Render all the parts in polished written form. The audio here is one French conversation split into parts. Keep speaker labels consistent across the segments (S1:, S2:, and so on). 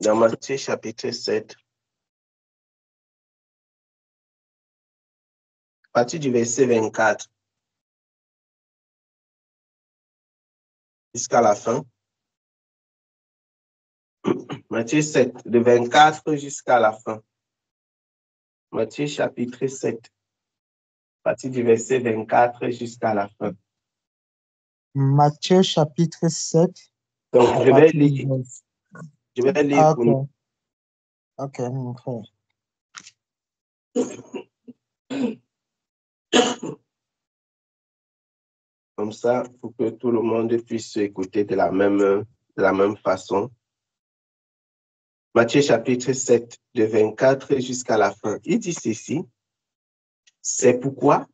S1: Dans Matthieu chapitre 7, à partir du verset 24 jusqu'à la fin. Matthieu 7, de 24 jusqu'à la fin. Matthieu chapitre 7, à partir du verset 24 jusqu'à la fin.
S2: Matthieu chapitre 7.
S1: Donc, je vais lire pour nous.
S2: Ok, mon frère.
S1: Comme ça, pour que tout le monde puisse écouter de la même façon. Matthieu chapitre 7, de 24 jusqu'à la fin. Il dit ceci: c'est pourquoi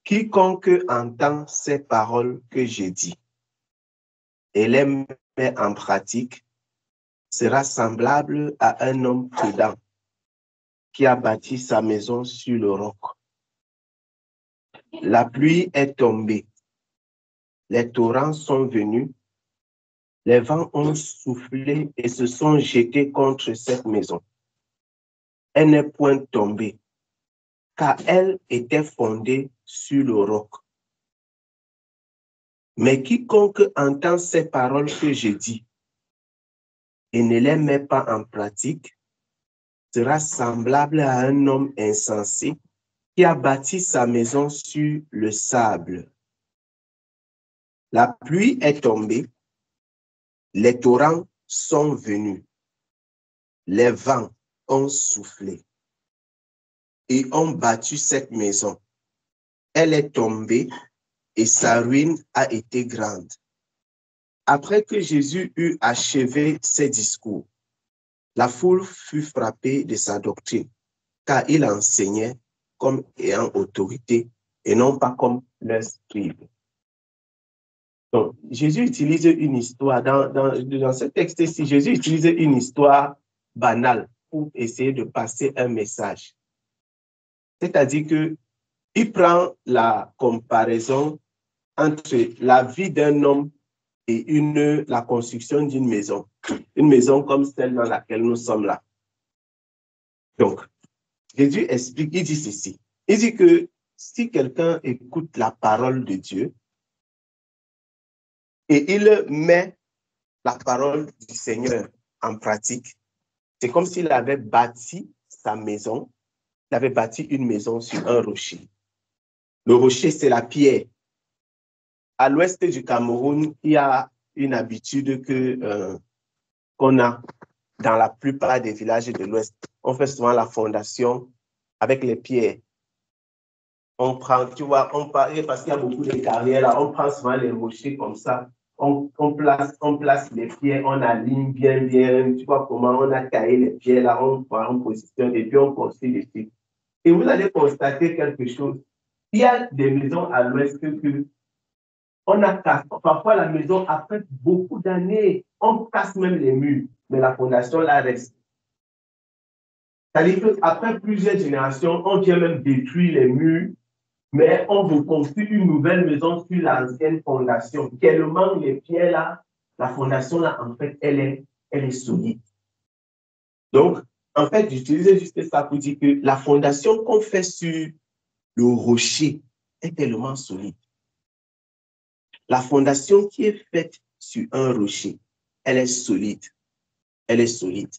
S1: quiconque entend ces paroles que j'ai dit et les met en pratique sera semblable à un homme prudent qui a bâti sa maison sur le roc. La pluie est tombée, les torrents sont venus, les vents ont soufflé et se sont jetés contre cette maison. Elle n'est point tombée, car elle était fondée sur le roc. Mais quiconque entend ces paroles que je dis et ne les met pas en pratique sera semblable à un homme insensé qui a bâti sa maison sur le sable. La pluie est tombée, les torrents sont venus, les vents ont soufflé et ont battu cette maison. Elle est tombée et sa ruine a été grande. Après que Jésus eut achevé ses discours, la foule fut frappée de sa doctrine, car il enseignait comme ayant autorité et non pas comme leurs scribes. Donc, Jésus utilise une histoire, dans ce texte-ci, Jésus utilise une histoire banale pour essayer de passer un message. C'est-à-dire qu'il prend la comparaison entre la vie d'un homme et la construction d'une maison. Une maison comme celle dans laquelle nous sommes là. Donc, Jésus explique, il dit ceci. Il dit que si quelqu'un écoute la parole de Dieu et il met la parole du Seigneur en pratique, c'est comme s'il avait bâti sa maison, il avait bâti une maison sur un rocher. Le rocher, c'est la pierre. À l'ouest du Cameroun, il y a une habitude qu'on a dans la plupart des villages de l'ouest. On fait souvent la fondation avec les pierres. On prend, tu vois, parce qu'il y a beaucoup de carrières là, on prend souvent les rochers comme ça. On place les pierres, on aligne bien, tu vois comment on a taillé les pierres là, on prend en position et puis on construit dessus. Et vous allez constater quelque chose. Il y a des maisons à l'ouest que on a cassé. Parfois la maison, après beaucoup d'années, on casse même les murs, mais la fondation là reste. C'est-à-dire qu'après plusieurs générations, on vient même détruire les murs, mais on reconstruit une nouvelle maison sur l'ancienne fondation. Tellement les pierres là, la fondation là, en fait, elle est solide. Donc, en fait, j'utilisais juste ça pour dire que la fondation qu'on fait sur le rocher est tellement solide. La fondation qui est faite sur un rocher, elle est solide. Elle est solide.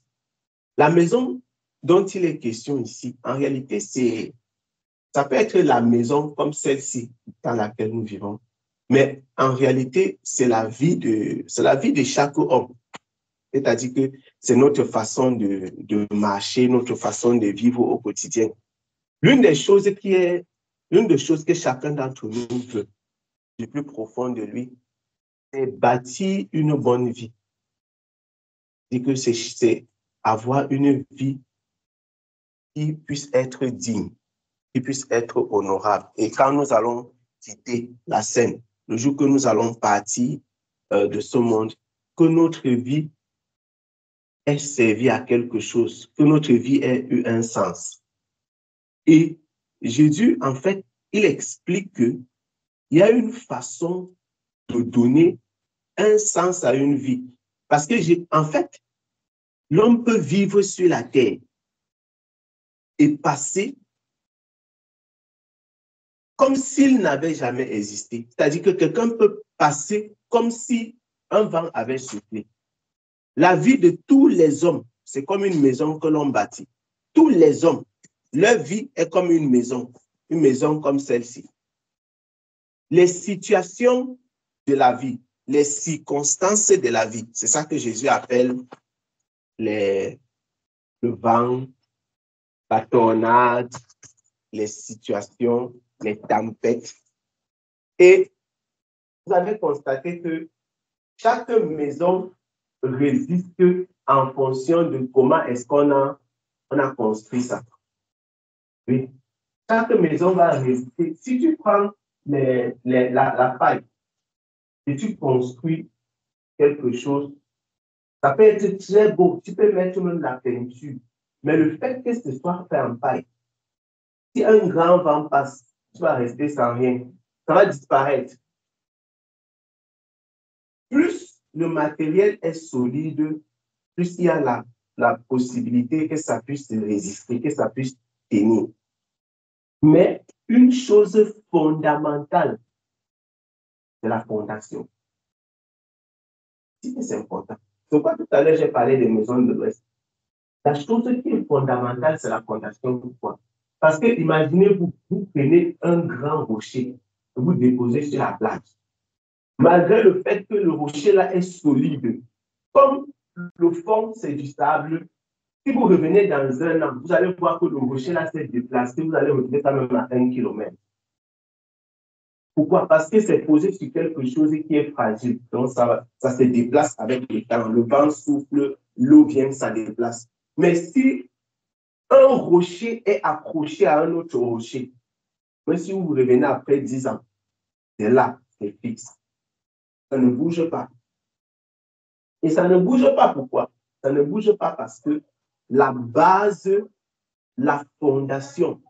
S1: La maison dont il est question ici, en réalité, ça peut être la maison comme celle-ci dans laquelle nous vivons, mais en réalité, c'est la vie de chaque homme. C'est-à-dire que c'est notre façon de marcher, notre façon de vivre au quotidien. L'une des choses que chacun d'entre nous veut, du plus profond de lui, c'est bâtir une bonne vie. Et que c'est avoir une vie qui puisse être digne, qui puisse être honorable. Et quand nous allons quitter la scène, le jour que nous allons partir de ce monde, que notre vie ait servi à quelque chose, que notre vie ait eu un sens. Et Jésus, en fait, il explique qu'il y a une façon de donner un sens à une vie. Parce que, en fait, l'homme peut vivre sur la terre et passer comme s'il n'avait jamais existé. C'est-à-dire que quelqu'un peut passer comme si un vent avait soufflé. La vie de tous les hommes, c'est comme une maison que l'on bâtit. Tous les hommes, leur vie est comme une maison comme celle-ci. Les situations de la vie, les circonstances de la vie, c'est ça que Jésus appelle le vent, la tornade, les situations, les tempêtes. Et vous avez constaté que chaque maison résiste en fonction de comment est-ce qu'on a construit ça. Oui. Chaque maison va résister. Si tu prends la paille et tu construis quelque chose, ça peut être très beau. Tu peux mettre même la peinture. Mais le fait que ce soit fait en paille, si un grand vent passe, tu vas rester sans rien. Ça va disparaître. Plus le matériel est solide, plus il y a la possibilité que ça puisse résister, que ça puisse tenir. Mais une chose fondamentale, c'est la fondation. C'est important. C'est pourquoi tout à l'heure, j'ai parlé des maisons de l'Ouest. La chose qui est fondamentale, c'est la fondation. Pourquoi? Parce que imaginez-vous, vous prenez un grand rocher que vous déposez sur la plage. Malgré le fait que le rocher là est solide, comme le fond, c'est du sable, si vous revenez dans un an, vous allez voir que le rocher là s'est déplacé, vous allez retrouver ça même à 1 kilomètre. Pourquoi? Parce que c'est posé sur quelque chose qui est fragile. Donc, ça se déplace avec le temps. Le vent souffle, l'eau vient, ça déplace. Mais si un rocher est accroché à un autre rocher, même si vous revenez après 10 ans, c'est là, c'est fixe. Ça ne bouge pas. Et ça ne bouge pas pourquoi? Ça ne bouge pas parce que la base, la fondation,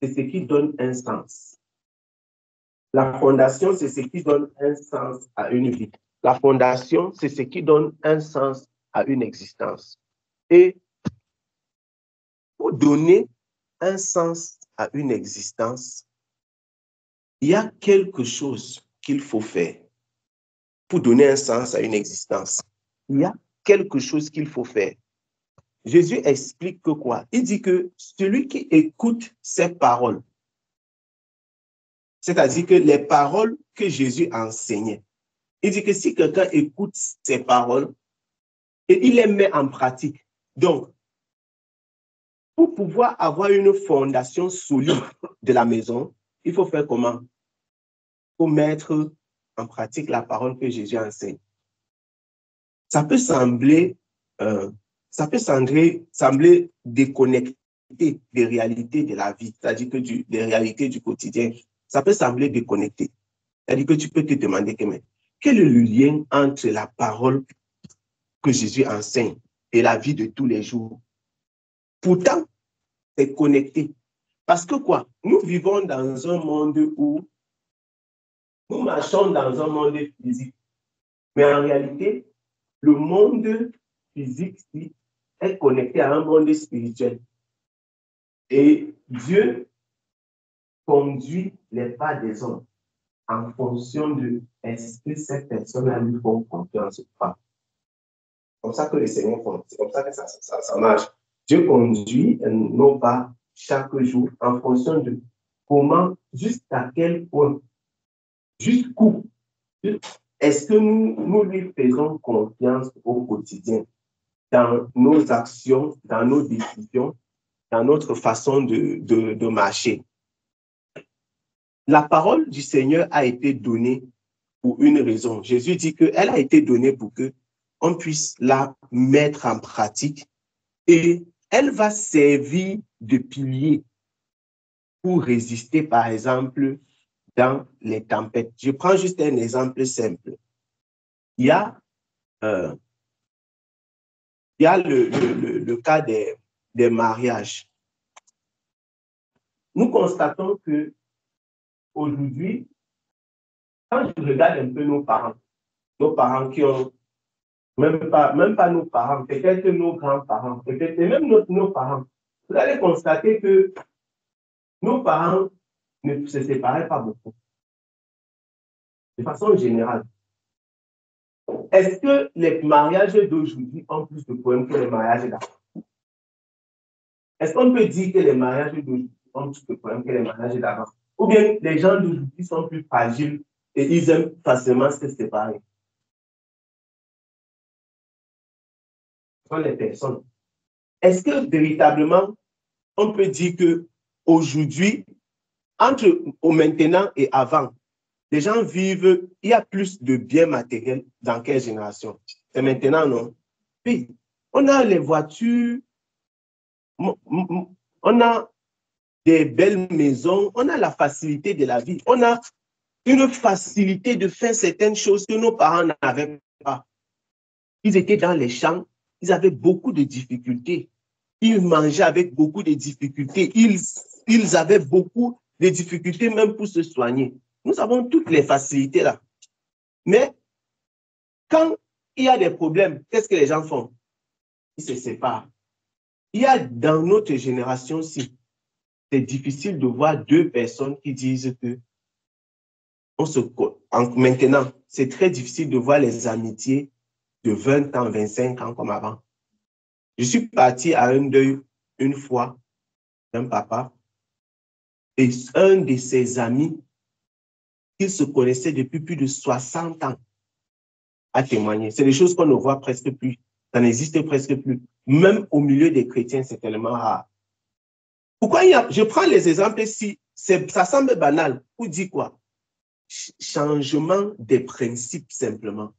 S1: c'est ce qui donne un sens. La fondation, c'est ce qui donne un sens à une vie. La fondation, c'est ce qui donne un sens à une existence. Et pour donner un sens à une existence, il y a quelque chose qu'il faut faire. Pour donner un sens à une existence, il y a quelque chose qu'il faut faire. Jésus explique que quoi? Il dit que celui qui écoute ses paroles, c'est-à-dire que les paroles que Jésus enseignait, il dit que si quelqu'un écoute ces paroles et il les met en pratique, donc, pour pouvoir avoir une fondation solide de la maison, il faut faire comment? Il faut mettre en pratique la parole que Jésus enseigne. Ça peut sembler déconnecté des réalités de la vie, c'est-à-dire que des réalités du quotidien. Ça peut sembler déconnecté. C'est-à-dire que tu peux te demander quel est le lien entre la parole que Jésus enseigne et la vie de tous les jours. Pourtant, c'est connecté. Parce que quoi? Nous vivons dans un monde où nous marchons dans un monde physique. Mais en réalité, le monde physique est connecté à un monde spirituel. Et Dieu conduit les pas des hommes en fonction de est-ce que ces personnes-là lui font confiance ou pas. C'est comme ça que le Seigneur font. C'est comme ça que ça marche. Dieu conduit nos pas chaque jour en fonction de comment, jusqu'à quel point, jusqu'où est-ce que nous lui faisons confiance au quotidien dans nos actions, dans nos décisions, dans notre façon de marcher. La parole du Seigneur a été donnée pour une raison. Jésus dit qu'elle a été donnée pour qu'on puisse la mettre en pratique et elle va servir de pilier pour résister, par exemple, dans les tempêtes. Je prends juste un exemple simple. Il y a le cas des mariages. Nous constatons que aujourd'hui, quand je regarde un peu nos parents qui ont même pas nos parents, peut-être nos grands-parents, peut-être même nos parents. Vous allez constater que nos parents ne se séparaient pas beaucoup, de façon générale. Est-ce que les mariages d'aujourd'hui ont plus de problèmes que les mariages d'avant? Est-ce qu'on peut dire que les mariages d'aujourd'hui ont plus de problèmes que les mariages d'avant? Ou bien les gens d'aujourd'hui sont plus fragiles et ils aiment facilement se séparer? Ce sont les personnes. Est-ce que véritablement, on peut dire que aujourd'hui, entre maintenant et avant, les gens vivent, il y a plus de biens matériels dans quelle génération? C'est maintenant, non? Oui, on a les voitures, on a des belles maisons, on a la facilité de la vie, on a une facilité de faire certaines choses que nos parents n'avaient pas. Ils étaient dans les champs, ils avaient beaucoup de difficultés. Ils mangeaient avec beaucoup de difficultés. Ils avaient beaucoup de difficultés même pour se soigner. Nous avons toutes les facilités là. Mais quand il y a des problèmes, qu'est-ce que les gens font? Ils se séparent. Il y a dans notre génération-ci, c'est difficile de voir deux personnes qui disent que maintenant, c'est très difficile de voir les amitiés de 20 ans, 25 ans comme avant. Je suis parti à un deuil une fois d'un papa et un de ses amis qui se connaissait depuis plus de 60 ans a témoigné. C'est des choses qu'on ne voit presque plus. Ça n'existe presque plus. Même au milieu des chrétiens, c'est tellement rare. Pourquoi je prends les exemples ici, ça semble banal. Pour dire quoi? Changement des principes simplement.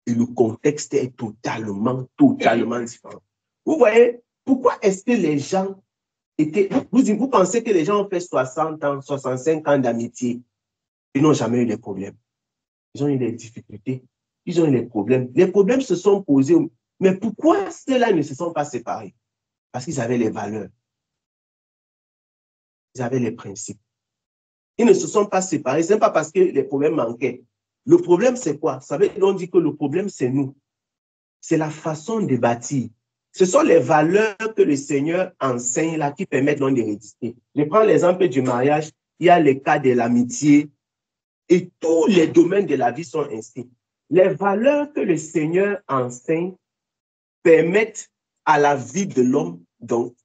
S1: Et le contexte est totalement différent. Vous voyez, pourquoi est-ce que les gens étaient... Vous pensez que les gens ont fait 60 ans, 65 ans d'amitié, ils n'ont jamais eu de problèmes. Ils ont eu des difficultés, ils ont eu des problèmes. Les problèmes se sont posés. Mais pourquoi ceux-là ne se sont pas séparés? Parce qu'ils avaient les valeurs. Ils avaient les principes. Ils ne se sont pas séparés. Ce n'est pas parce que les problèmes manquaient. Le problème, c'est quoi? Vous savez, on dit que le problème, c'est nous. C'est la façon de bâtir. Ce sont les valeurs que le Seigneur enseigne là qui permettent donc de résister. Je prends l'exemple du mariage. Il y a le cas de l'amitié et tous les domaines de la vie sont ainsi. Les valeurs que le Seigneur enseigne permettent à la vie de l'homme donc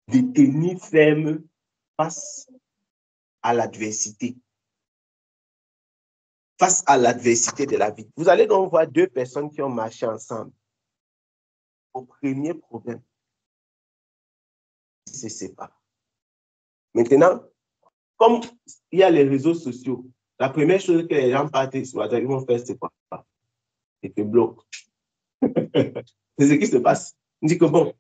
S1: de tenir ferme face à l'adversité. Face à l'adversité de la vie. Vous allez donc voir deux personnes qui ont marché ensemble. Au premier problème, ils se séparent. Maintenant, comme il y a les réseaux sociaux, la première chose que les gens partent sur WhatsApp, ils vont faire, c'est quoi? Ils te bloquent. C'est ce qui se passe. On dit que bon,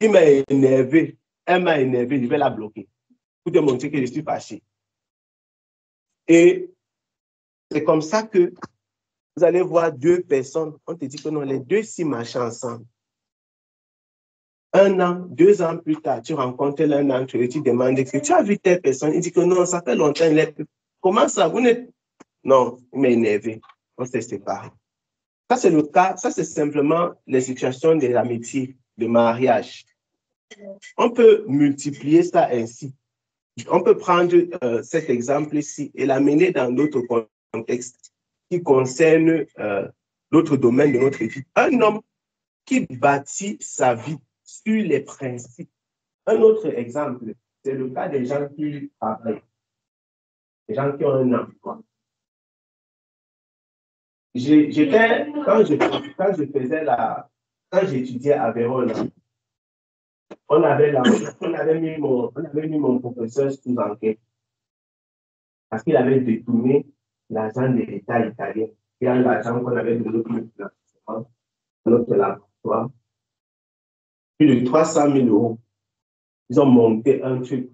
S1: il m'a énervé, elle m'a énervé, je vais la bloquer pour te montrer que je suis fâché. Et c'est comme ça que vous allez voir deux personnes, on te dit que non, les deux s'y marchent ensemble. 1 an, 2 ans plus tard, tu rencontres l'un d'entre eux, tu demandes que tu as vu telle personne, il dit que non, ça fait longtemps, comment ça, vous n'êtes... Non, il m'a énervé, on s'est séparés. Ça, c'est le cas, ça, c'est simplement les situations de l'amitié, de mariage. On peut multiplier ça ainsi. On peut prendre cet exemple-ci et l'amener dans d'autres contextes qui concernent d'autres domaines de notre vie. Un homme qui bâtit sa vie sur les principes. Un autre exemple, c'est le cas des gens qui travaillent, des gens qui ont un emploi. Quand j'étudiais à Vérone, on avait mis mon professeur sous enquête parce qu'il avait détourné l'argent de l'État italien. Il y a l'argent qu'on avait donné pour notre laboratoire. Plus de 300 000 euros. Ils ont monté un truc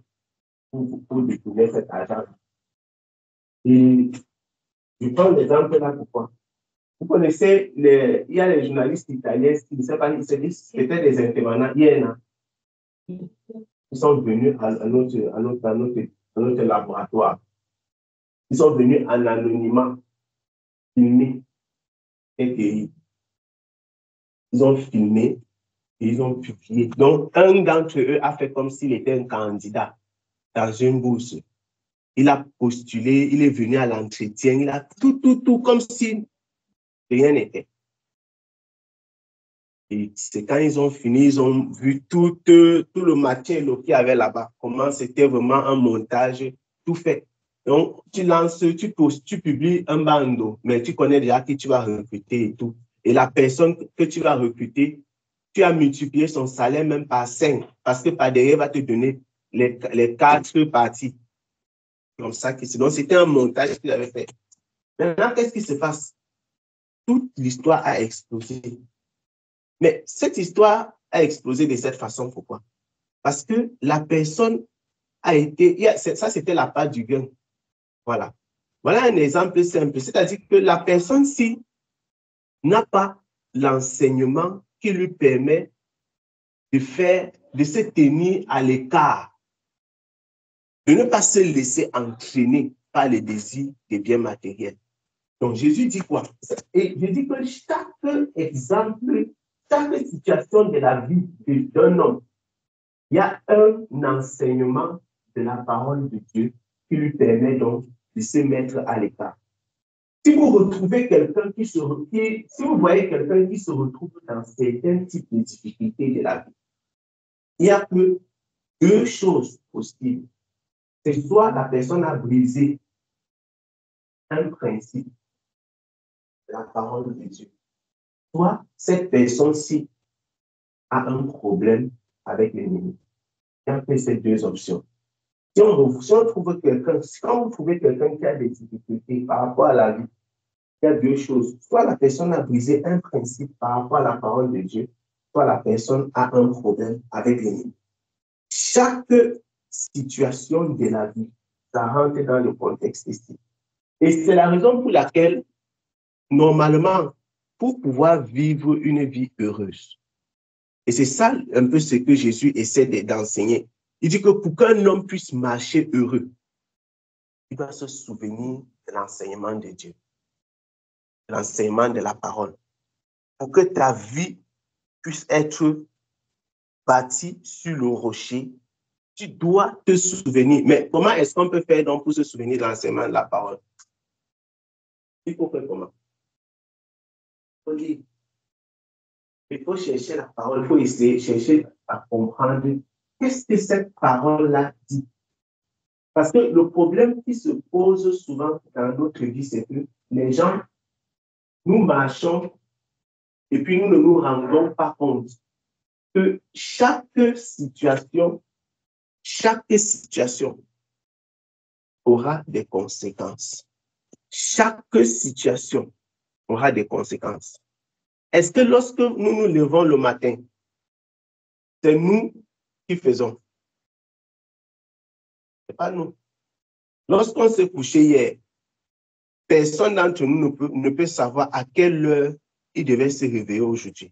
S1: pour détourner cet argent. Et je prends l'exemple là pourquoi. Vous connaissez, il y a les journalistes italiens qui ne savent pas, ils se disent peut-être des intervenants. Il y en a. Ils sont venus à notre laboratoire. Ils sont venus en anonymat, filmés et cueillis. ils ont filmé et ils ont publié. Donc, un d'entre eux a fait comme s'il était un candidat dans une bourse. Il a postulé, il est venu à l'entretien, il a tout, comme si rien n'était. Et c'est quand ils ont fini, ils ont vu tout le matin qu'il y avait là-bas, comment c'était vraiment un montage tout fait. Donc, tu lances, tu publies un bandeau, mais tu connais déjà qui tu vas recruter et tout. Et la personne que tu vas recruter, tu as multiplié son salaire même par 5, parce que par derrière, il va te donner les 4 parties. Comme ça, donc c'était un montage qu'il avait fait. Maintenant, qu'est-ce qui se passe? Toute l'histoire a explosé. Mais cette histoire a explosé de cette façon. Pourquoi? Parce que la personne a été, ça c'était la part du gain. Voilà. Voilà un exemple simple. C'est-à-dire que la personne-ci n'a pas l'enseignement qui lui permet de se tenir à l'écart, de ne pas se laisser entraîner par les désirs des biens matériels. Donc Jésus dit quoi? Et je dis que chaque exemple, chaque situation de la vie d'un homme, il y a un enseignement de la parole de Dieu qui lui permet donc de se mettre à l'écart. Si vous retrouvez quelqu'un si vous voyez quelqu'un qui se retrouve dans certains types de difficultés de la vie, il n'y a que 2 choses possibles. C'est soit la personne a brisé un principe de la parole de Dieu, soit cette personne-ci a un problème avec l'ennemi. Il y a que ces 2 options. Si on trouve quelqu'un, quand vous trouvez quelqu'un qui a des difficultés par rapport à la vie, il y a 2 choses. Soit la personne a brisé un principe par rapport à la parole de Dieu, soit la personne a un problème avec l'ennemi. Chaque situation de la vie, ça rentre dans le contexte ici. Et c'est la raison pour laquelle, normalement, pour pouvoir vivre une vie heureuse, et c'est ça un peu ce que Jésus essaie d'enseigner. Il dit que pour qu'un homme puisse marcher heureux, il doit se souvenir de l'enseignement de Dieu, de l'enseignement de la parole. Pour que ta vie puisse être bâtie sur le rocher, tu dois te souvenir. Mais comment est-ce qu'on peut faire donc pour se souvenir de l'enseignement de la parole? Il faut faire comment? Il faut lire. Il faut chercher la parole, il faut essayer, chercher à comprendre qu'est-ce que cette parole-là dit. Parce que le problème qui se pose souvent dans notre vie, c'est que les gens, nous marchons et puis nous ne nous rendons pas compte que chaque situation aura des conséquences. Chaque situation aura des conséquences. Est-ce que lorsque nous nous levons le matin, c'est nous qui faisons? Ce n'est pas nous. Lorsqu'on s'est couché hier, personne d'entre nous ne peut savoir à quelle heure il devait se réveiller aujourd'hui.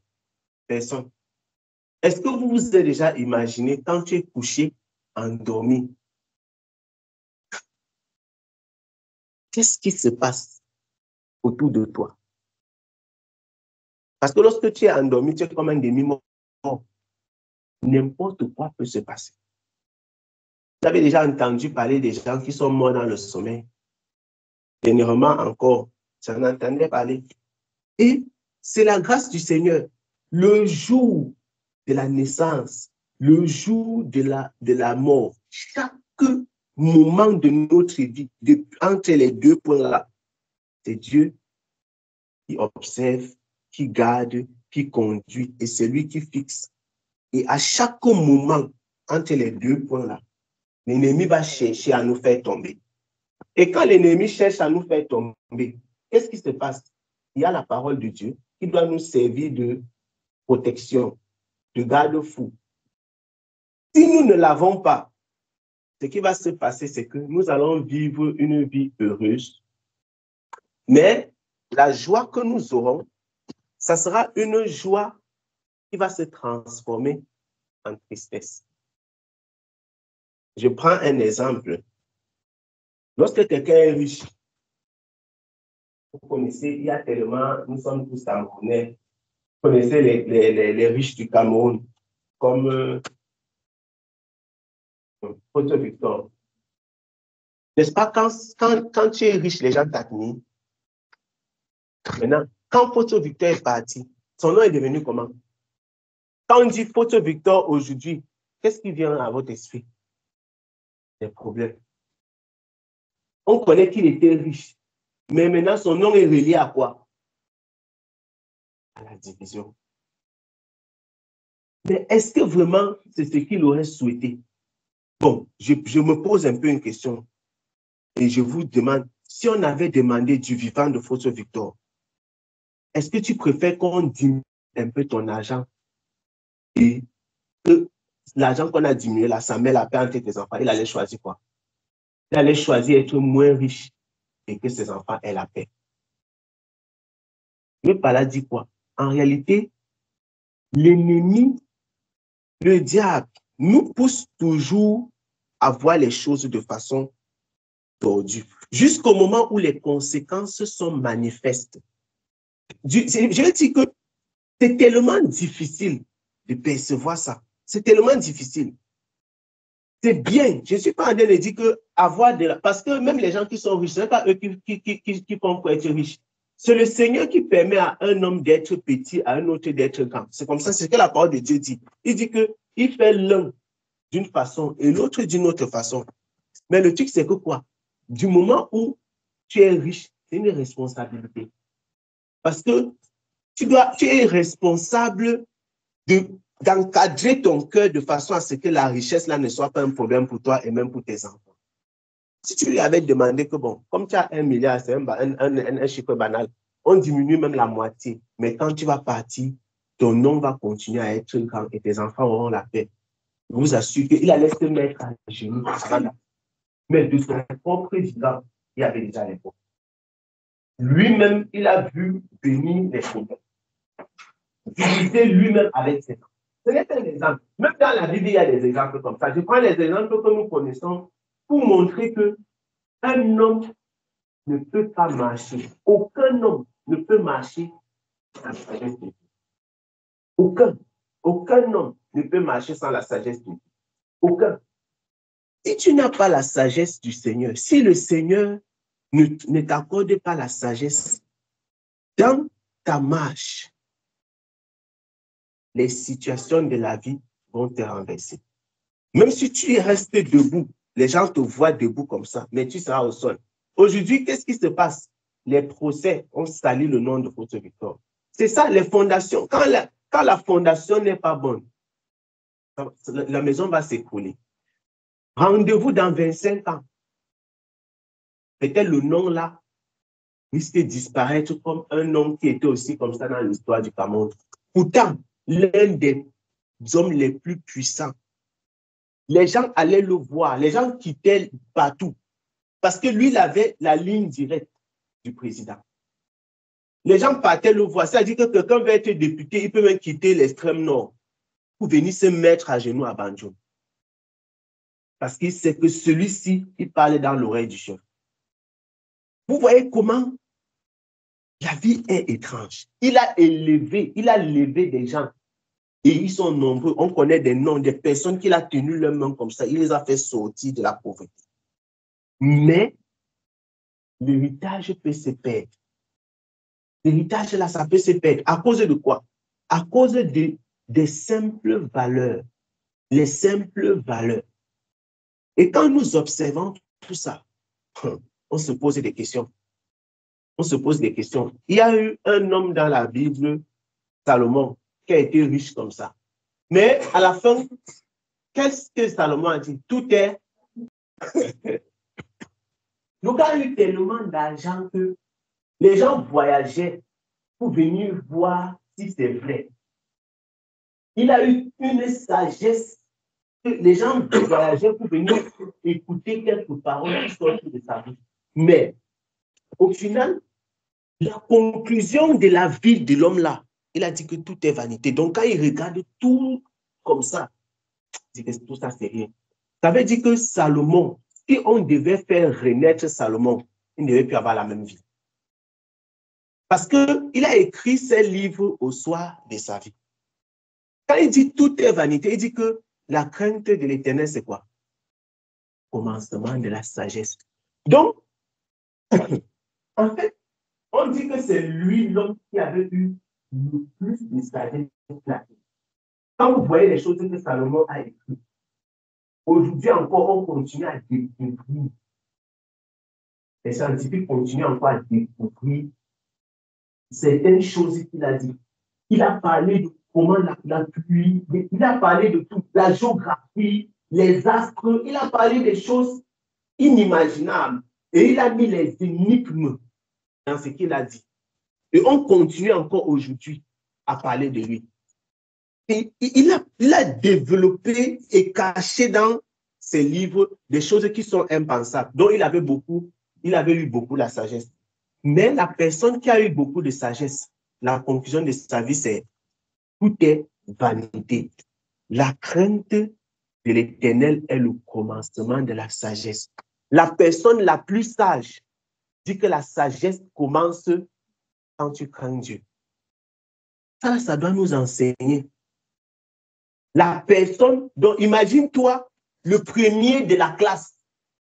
S1: Personne. Est-ce que vous vous avez déjà imaginé quand tu es couché, endormi, qu'est-ce qui se passe autour de toi? Parce que lorsque tu es endormi, tu es comme un demi-mort. N'importe quoi peut se passer. Vous avez déjà entendu parler des gens qui sont morts dans le sommeil. Dernièrement encore, j'en entendais parler. Et c'est la grâce du Seigneur. Le jour de la naissance, le jour de la mort, chaque moment de notre vie, entre les 2 points-là, c'est Dieu qui observe, qui garde, qui conduit, et c'est lui qui fixe. Et à chaque moment, entre les 2 points-là, l'ennemi va chercher à nous faire tomber. Et quand l'ennemi cherche à nous faire tomber, qu'est-ce qui se passe? Il y a la parole de Dieu qui doit nous servir de protection, de garde-fou. Si nous ne l'avons pas, ce qui va se passer, c'est que nous allons vivre une vie heureuse, mais la joie que nous aurons, ça sera une joie qui va se transformer en tristesse. Je prends un exemple. Lorsque quelqu'un est riche, vous connaissez, il y a tellement, nous sommes tous Camerounais, connaissez les riches du Cameroun, comme Photo Victor. N'est-ce pas, quand tu es riche, les gens t'admirent. Maintenant, quand Photo Victor est parti, son nom est devenu comment? Quand on dit Photo Victor aujourd'hui, qu'est-ce qui vient à votre esprit? Des problèmes. On connaît qu'il était riche, mais maintenant son nom est relié à quoi? À la division. Mais est-ce que vraiment c'est ce qu'il aurait souhaité? Bon, je me pose un peu une question et je vous demande, si on avait demandé du vivant de Photo Victor, est-ce que tu préfères qu'on diminue un peu ton argent et que l'argent qu'on a diminué là, ça met la paix entre tes enfants? Il allait choisir quoi? Il allait choisir être moins riche et que ses enfants aient la paix. Mais par là dit quoi? En réalité, l'ennemi, le diable, nous pousse toujours à voir les choses de façon tordue, jusqu'au moment où les conséquences sont manifestes. Je veux dire que c'est tellement difficile de percevoir ça. C'est tellement difficile. C'est bien. Je ne suis pas en train de dire que avoir de la... Parce que même les gens qui sont riches, ce n'est pas eux qui font pour être riches. C'est le Seigneur qui permet à un homme d'être petit, à un autre d'être grand. C'est comme ça, c'est ce que la parole de Dieu dit. Il dit qu'il fait l'un d'une façon et l'autre d'une autre façon. Mais le truc, c'est que quoi? Du moment où tu es riche, c'est une responsabilité. Parce que tu es responsable d'encadrer ton cœur de façon à ce que la richesse là ne soit pas un problème pour toi et même pour tes enfants. Si tu lui avais demandé que, bon, comme tu as 1 milliard, c'est un chiffre banal, on diminue même la moitié. Mais quand tu vas partir, ton nom va continuer à être grand et tes enfants auront la paix. Je vous assure qu'il allait se mettre à genoux. Mais de son propre vivant, il y avait déjà les problèmes. Lui-même, il a vu venir les problèmes. Diviser lui-même avec ses enfants. Ce n'est pas un exemple. Même dans la Bible, il y a des exemples comme ça. Je prends les exemples que nous connaissons pour montrer qu'un homme ne peut pas marcher. Aucun homme ne peut marcher sans la sagesse de Dieu. Aucun homme ne peut marcher sans la sagesse de Dieu. Aucun. Si tu n'as pas la sagesse du Seigneur, si le Seigneur ne t'accorde pas la sagesse dans ta marche, les situations de la vie vont te renverser. Même si tu restes debout, les gens te voient debout comme ça, mais tu seras au sol. Aujourd'hui, qu'est-ce qui se passe? Les procès ont sali le nom de Photo Victor. C'est ça, les fondations. Quand la fondation n'est pas bonne, la maison va s'écrouler. Rendez-vous dans 25 ans. Peut-être le nom là risque de disparaître comme un nom qui était aussi comme ça dans l'histoire du Cameroun. Pourtant, l'un des hommes les plus puissants, les gens allaient le voir, les gens quittaient partout parce que lui, il avait la ligne directe du président. Les gens partaient le voir, c'est-à-dire que quelqu'un veut être député, il peut même quitter l'extrême nord pour venir se mettre à genoux à Banjul. Parce qu'il sait que celui-ci, il parle dans l'oreille du chef. Vous voyez comment la vie est étrange. Il a levé des gens et ils sont nombreux. On connaît des noms, des personnes qu'il a tenu leurs mains comme ça. Il les a fait sortir de la pauvreté. Mais l'héritage peut se perdre. L'héritage là, ça peut se perdre. À cause de quoi? À cause des simples valeurs. Les simples valeurs. Et quand nous observons tout ça, on se pose des questions. On se pose des questions. Il y a eu un homme dans la Bible, Salomon, qui a été riche comme ça. Mais à la fin, qu'est-ce que Salomon a dit? Tout est... Le gars a eu tellement d'argent que les gens voyageaient pour venir voir si c'est vrai. Il a eu une sagesse que les gens voyageaient pour venir écouter quelques paroles qui sortent de sa bouche. Mais au final, la conclusion de la vie de l'homme là, il a dit que tout est vanité. Donc quand il regarde tout comme ça, il dit que tout ça c'est rien. Ça veut dire que Salomon, si on devait faire renaître Salomon, il ne devait plus avoir la même vie. Parce qu'il a écrit ses livres au soir de sa vie. Quand il dit tout est vanité, il dit que la crainte de l'Éternel, c'est quoi? Commencement de la sagesse. Donc, en fait, on dit que c'est lui l'homme qui avait eu le plus de sagesse. Quand vous voyez les choses que Salomon a écrites, aujourd'hui encore, on continue à découvrir. Les scientifiques continuent encore à découvrir certaines choses qu'il a dit. Il a parlé de comment la pluie, il a parlé de tout, la géographie, les astres, il a parlé des choses inimaginables. Et il a mis les énigmes dans ce qu'il a dit. Et on continue encore aujourd'hui à parler de lui. Et il a développé et caché dans ses livres des choses qui sont impensables, dont il avait eu beaucoup la sagesse. Mais la personne qui a eu beaucoup de sagesse, la conclusion de sa vie, c'est tout est vanité. La crainte de l'Éternel est le commencement de la sagesse. La personne la plus sage dit que la sagesse commence quand tu crains Dieu. Ça doit nous enseigner. La personne, donc imagine-toi le premier de la classe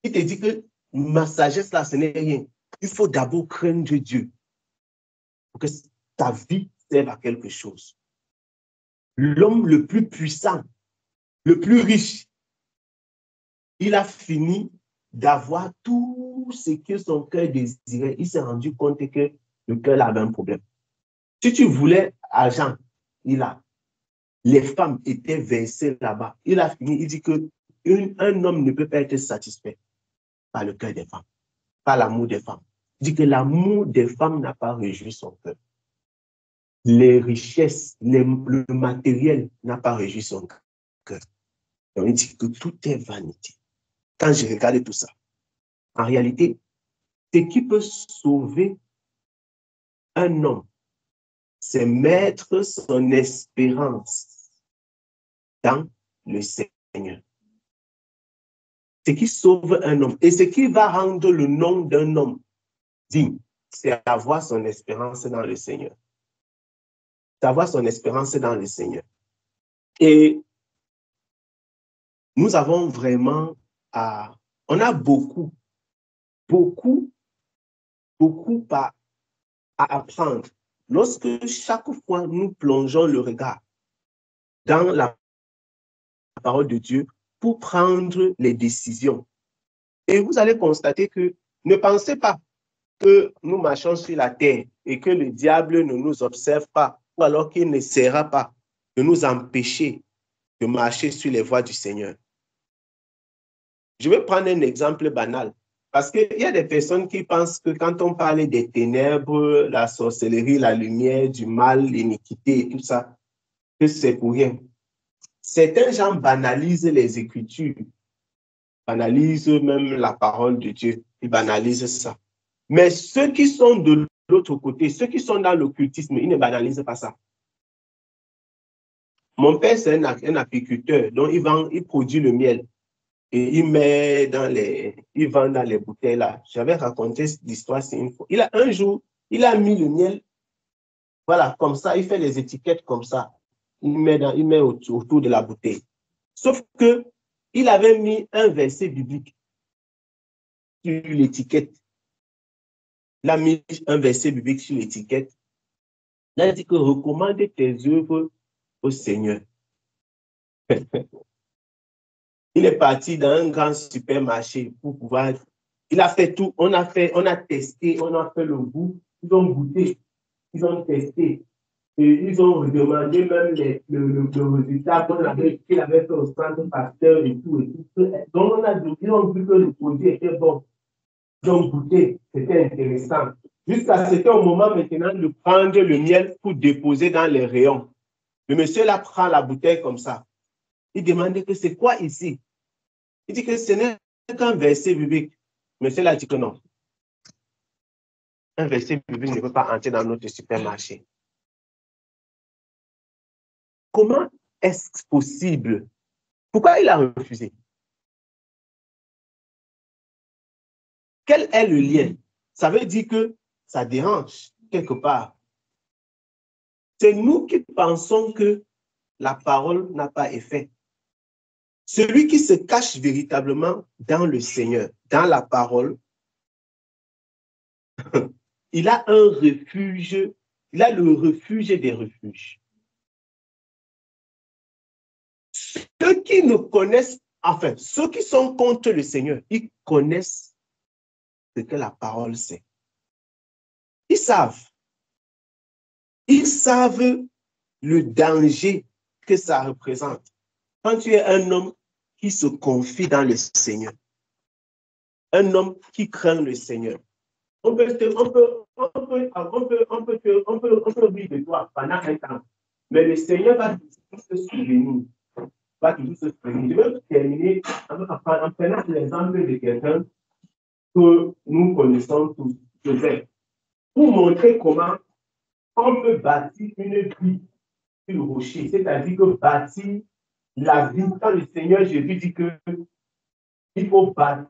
S1: qui te dit que ma sagesse là, ce n'est rien. Il faut d'abord craindre Dieu pour que ta vie serve à quelque chose. L'homme le plus puissant, le plus riche, il a fini d'avoir tout ce que son cœur désirait. Il s'est rendu compte que le cœur avait un problème. Si tu voulais argent, il a. Les femmes étaient versées là-bas. Il a fini, il dit qu'un homme ne peut pas être satisfait par le cœur des femmes, par l'amour des femmes. Il dit que l'amour des femmes n'a pas réjoui son cœur. Les richesses, le matériel n'a pas réjoui son cœur. Donc il dit que tout est vanité. Quand je regarde tout ça, en réalité, ce qui peut sauver un homme, c'est mettre son espérance dans le Seigneur. Ce qui sauve un homme et ce qui va rendre le nom d'un homme digne, c'est avoir son espérance dans le Seigneur. C'est avoir son espérance dans le Seigneur. Et nous avons vraiment on a beaucoup à apprendre lorsque chaque fois nous plongeons le regard dans la parole de Dieu pour prendre les décisions. Et vous allez constater que ne pensez pas que nous marchons sur la terre et que le diable ne nous observe pas, ou alors qu'il n'essaiera pas de nous empêcher de marcher sur les voies du Seigneur. Je vais prendre un exemple banal, parce qu'il y a des personnes qui pensent que quand on parle des ténèbres, la sorcellerie, la lumière, du mal, l'iniquité et tout ça, que c'est pour rien. Certains gens banalisent les Écritures, banalisent même la parole de Dieu, ils banalisent ça. Mais ceux qui sont de l'autre côté, ceux qui sont dans l'occultisme, ils ne banalisent pas ça. Mon père, c'est un apiculteur, donc il produit le miel et il vend dans les bouteilles là. J'avais raconté l'histoire une fois. Un jour, il a mis le miel, voilà, comme ça, il fait les étiquettes comme ça. Il met autour de la bouteille. Sauf que il avait mis un verset biblique sur l'étiquette. Il a mis un verset biblique sur l'étiquette. Il a dit que recommande tes œuvres au Seigneur. Il est parti dans un grand supermarché pour pouvoir. Il a fait tout. On a testé, on a fait le goût. Ils ont goûté, ils ont testé. Et ils ont demandé même le résultat qu'il avait fait au centre pasteur et tout. Donc, ils ont vu que le produit était bon. Ils ont goûté, c'était intéressant. Jusqu'à ce qu'au moment maintenant de prendre le miel pour déposer dans les rayons. Le monsieur là prend la bouteille comme ça. Il demandait que c'est quoi ici? Il dit que ce n'est qu'un verset biblique. Monsieur là dit que non. Un verset biblique ne peut pas entrer dans notre supermarché. Comment est-ce possible? Pourquoi il a refusé? Quel est le lien? Ça veut dire que ça dérange. quelque part. C'est nous qui pensons que la parole n'a pas effet. Celui qui se cache véritablement dans le Seigneur, dans la parole, il a un refuge, il a le refuge des refuges. Ceux qui ne connaissent, enfin, ceux qui sont contre le Seigneur, ils connaissent ce que la parole c'est. Ils savent le danger que ça représente. Quand tu es un homme qui se confie dans le Seigneur, un homme qui craint le Seigneur, on peut rire de toi pendant un temps, mais le Seigneur va toujours se souvenir. Je vais terminer en prenant l'exemple de quelqu'un que nous connaissons tous, Joseph, pour montrer comment on peut bâtir une vie sur le rocher, c'est-à-dire que bâtir la vie. Quand le Seigneur Jésus dit qu'il faut bâtir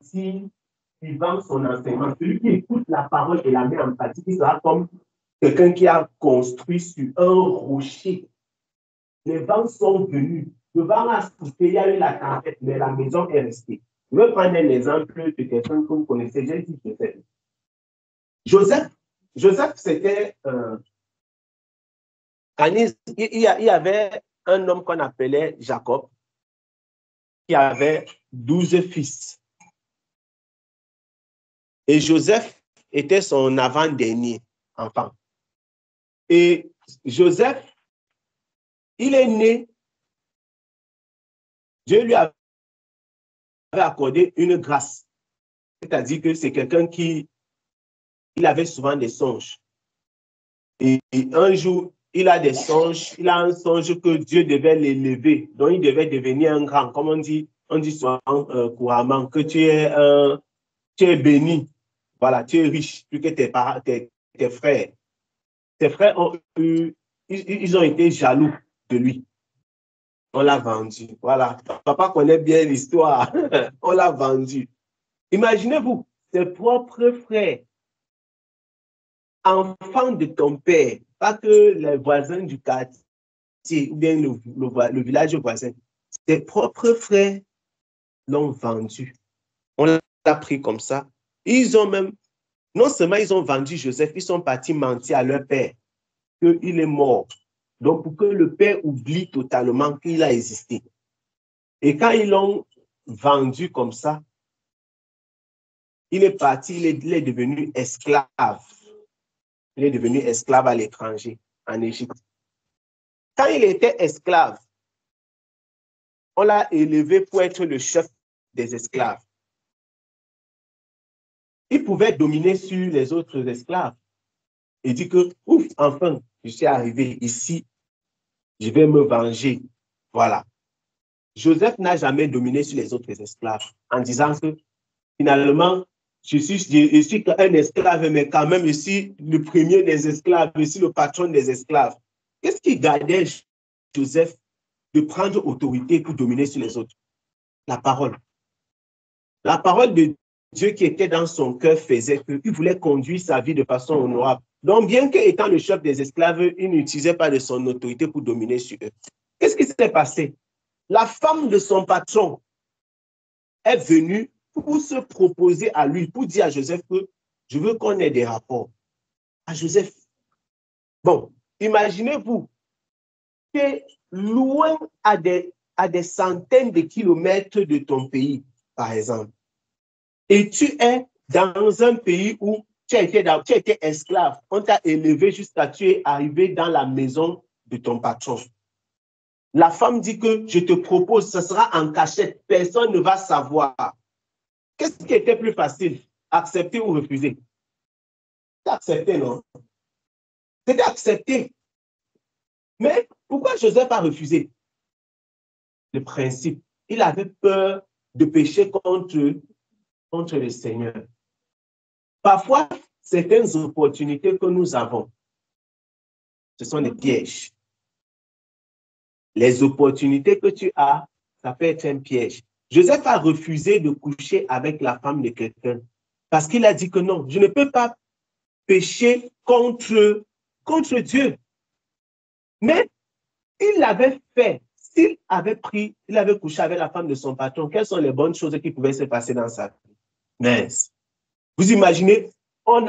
S1: suivant son enseignement, celui qui écoute la parole et la met en pratique, il sera comme quelqu'un qui a construit sur un rocher. Les vents sont venus, le vent a soufflé, il y a eu la tempête, mais la maison est restée. Je vais prendre un exemple de quelqu'un que vous connaissez, j'ai dit Joseph. Joseph, c'était il y avait un homme qu'on appelait Jacob, qui avait 12 fils. Et Joseph était son avant-dernier enfant. Et Joseph, il est né, Dieu lui avait accordé une grâce. C'est-à-dire que c'est quelqu'un qui il avait souvent des songes. Et un jour, il a des songes, il a un songe que Dieu devait l'élever, donc il devait devenir un grand, comme on dit souvent couramment, que tu es béni, voilà, tu es riche, plus que tes frères. Tes frères ils ont été jaloux de lui. On l'a vendu, voilà. Papa connaît bien l'histoire, on l'a vendu. Imaginez-vous, ses propres frères, enfants de ton père, pas que les voisins du quartier ou bien le village voisin, ses propres frères l'ont vendu. On l'a pris comme ça. Ils ont même, non seulement ils ont vendu Joseph, ils sont partis mentir à leur père qu'il est mort. Donc, pour que le père oublie totalement qu'il a existé. Et quand ils l'ont vendu comme ça, il est parti, il est devenu esclave. Il est devenu esclave à l'étranger, en Égypte. Quand il était esclave, on l'a élevé pour être le chef des esclaves. Il pouvait dominer sur les autres esclaves. Il dit que, ouf, enfin, je suis arrivé ici, je vais me venger. Voilà. Joseph n'a jamais dominé sur les autres esclaves en disant que, finalement, je suis un esclave, mais quand même, je suis le premier des esclaves, je suis le patron des esclaves. Qu'est-ce qui gardait Joseph de prendre autorité pour dominer sur les autres? La parole. La parole de Dieu qui était dans son cœur faisait qu'il voulait conduire sa vie de façon honorable. Donc, bien qu'étant le chef des esclaves, il n'utilisait pas de son autorité pour dominer sur eux. Qu'est-ce qui s'est passé? La femme de son patron est venue pour se proposer à lui, pour dire à Joseph que je veux qu'on ait des rapports. À Joseph. Bon, imaginez-vous, tu es loin à des centaines de kilomètres de ton pays, par exemple. Et tu es dans un pays où tu as été esclave. On t'a élevé jusqu'à tu es arrivé dans la maison de ton patron. La femme dit que je te propose, ce sera en cachette, personne ne va savoir. Qu'est-ce qui était plus facile, accepter ou refuser? C'est accepter, non? C'était accepter. Mais pourquoi Joseph a refusé? Le principe, il avait peur de pécher contre le Seigneur. Parfois, certaines opportunités que nous avons, ce sont des pièges. Les opportunités que tu as, ça peut être un piège. Joseph a refusé de coucher avec la femme de quelqu'un parce qu'il a dit que non, je ne peux pas péché contre Dieu. Mais il l'avait fait. S'il avait couché avec la femme de son patron, quelles sont les bonnes choses qui pouvaient se passer dans sa vie? Mais vous imaginez, on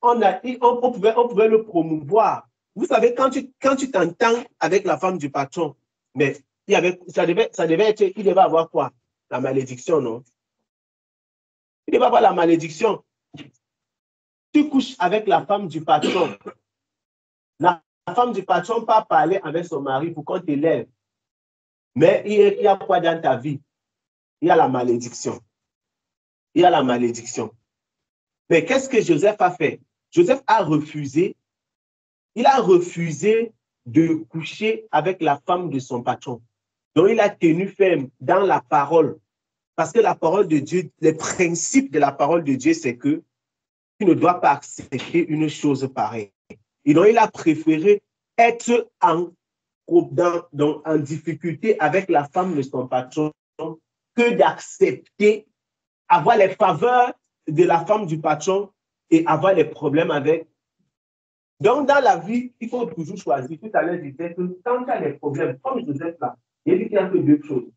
S1: pouvait le promouvoir. Vous savez, quand tu t'entends avec la femme du patron, mais ça devait être, il devait avoir quoi? La malédiction, non? Il devait avoir la malédiction. Tu couches avec la femme du patron. La femme du patron peut parler avec son mari pour qu'on t'élève. Mais il y a quoi dans ta vie? Il y a la malédiction. Il y a la malédiction. Mais qu'est-ce que Joseph a fait? Joseph a refusé. Il a refusé de coucher avec la femme de son patron. Donc, il a tenu ferme dans la parole. Parce que la parole de Dieu, le principe de la parole de Dieu, c'est que tu ne dois pas accepter une chose pareille. Et donc, il a préféré être en difficulté avec la femme de son patron que d'accepter, avoir les faveurs de la femme du patron et avoir les problèmes avec. Donc, dans la vie, il faut toujours choisir. Tout à l'heure, je disais que quand tu as des problèmes, comme Joseph là, il dit qu'il y a que deux choses.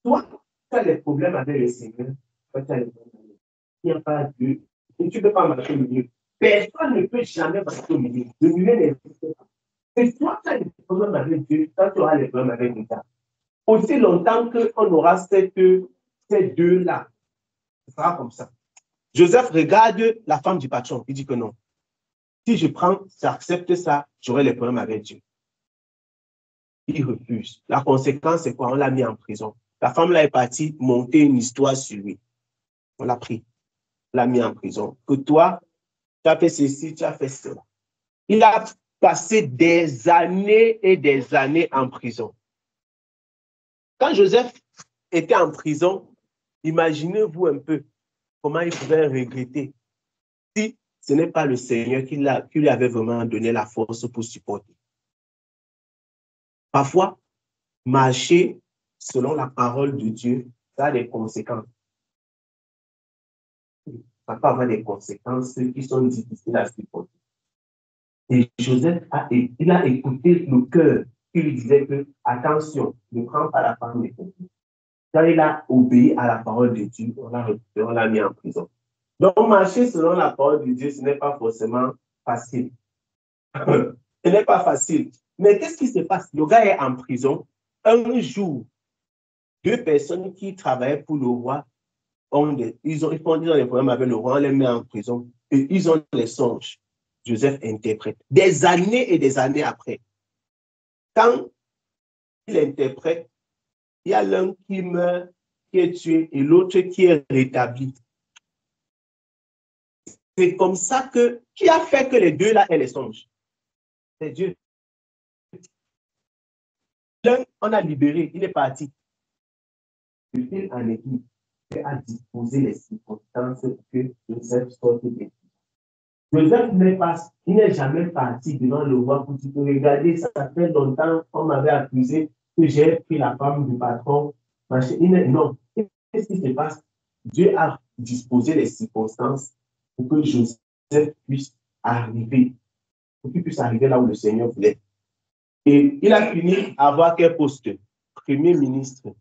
S1: Soit tu as des problèmes avec le Seigneur, soit tu as des problèmes avec. Il n'y a pas Dieu. Et tu ne peux pas marcher au milieu. Personne ne peut jamais marcher au milieu. Le milieu n'existe pas. Et soit tu as des problèmes avec Dieu, soit tu auras des problèmes avec l'État. Aussi longtemps qu'on aura ces deux-là, ce sera comme ça. Joseph regarde la femme du patron. Il dit que non. Si je prends, j'accepte ça, j'aurai les problèmes avec Dieu. Il refuse. La conséquence, c'est quoi? On l'a mis en prison. La femme là est partie monter une histoire sur lui. On l'a pris. On l'a mis en prison. Que toi, tu as fait ceci, tu as fait cela. Il a passé des années et des années en prison. Quand Joseph était en prison, imaginez-vous un peu comment il pouvait regretter si ce n'est pas le Seigneur qui lui avait vraiment donné la force pour supporter. Parfois, marcher selon la parole de Dieu, ça a des conséquences. Ça peut avoir des conséquences qui sont difficiles à supporter. Et Joseph il a écouté le cœur qui lui disait que, attention, ne prends pas la femme de quelqu'un. Quand il a obéi à la parole de Dieu, on l'a mis en prison. Donc, marcher selon la parole de Dieu, ce n'est pas forcément facile. Ce n'est pas facile. Mais qu'est-ce qui se passe? Le gars est en prison. Un jour, deux personnes qui travaillaient pour le roi, ils ont des problèmes avec le roi, on les met en prison et ils ont les songes. Joseph interprète. Des années et des années après, quand il interprète, il y a l'un qui meurt, qui est tué et l'autre qui est rétabli. C'est comme ça que, qui a fait que les deux là aient les songes? C'est Dieu. L'un, on a libéré, il est parti. Le fil en aiguille a disposé les circonstances que Joseph sorte de. Joseph n'est jamais parti devant le roi pour dire, regardez, ça fait longtemps qu'on m'avait accusé que j'ai pris la femme du patron. Non. Qu'est-ce qui se passe? Dieu a disposé les circonstances pour que Joseph puisse arriver, pour qu'il puisse arriver là où le Seigneur voulait. Et il a fini à avoir quel poste? Premier ministre